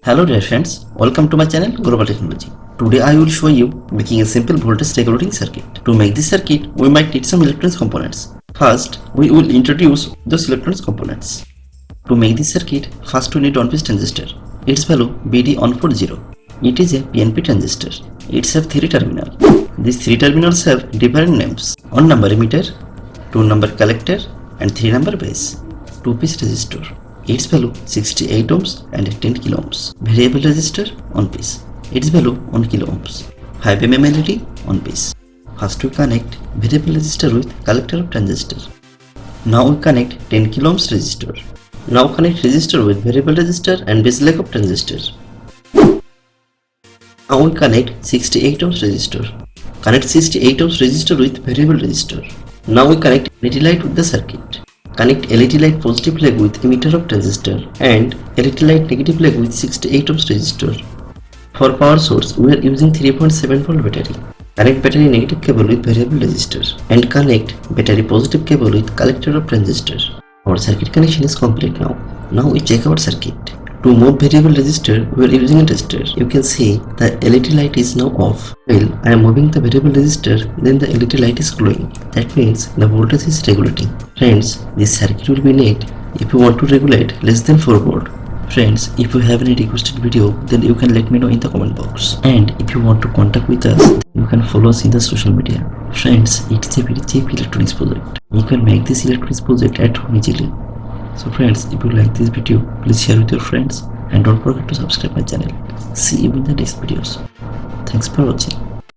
Hello dear friends, welcome to my channel Global Technology. Today I will show you making a simple voltage regulating circuit. To make this circuit, we might need some electronics components. First, we will introduce those electronics components. To make this circuit, first we need one piece transistor. Its value BD140. It is a PNP transistor. It has 3 terminals. These 3 terminals have different names. 1 number emitter, 2 number collector and 3 number base. 2 piece resistor. Its value 68 ohms and 10 kilo ohms. Variable resistor 1 piece. Its value 1 kilo ohms. 5 mm LED 1 piece. First we connect variable resistor with collector of transistor. Now we connect 10 kilo ohms resistor. Now connect resistor with variable resistor and base leg of transistor. Now we connect 68 ohms resistor. Connect 68 ohms resistor with variable resistor. Now we connect LED light with the circuit. Connect LED light positive leg with emitter of transistor and LED light negative leg with 68 ohms resistor. For power source, we are using 3.7 volt battery. Connect battery negative cable with variable resistor and connect battery positive cable with collector of transistor. Our circuit connection is complete now. Now we check our circuit. To move variable resistor, we are using a tester. You can see the LED light is now off. While I am moving the variable resistor, then the LED light is glowing. That means the voltage is regulating. Friends, this circuit will be neat if you want to regulate less than 4 volt. Friends, if you have any requested video, then you can let me know in the comment box. And if you want to contact with us, you can follow us in the social media. Friends, it is a very cheap electronics project. You can make this electronics project at home easily. So friends, if you like this video, please share with your friends and don't forget to subscribe my channel. See you in the next videos. Thanks for watching.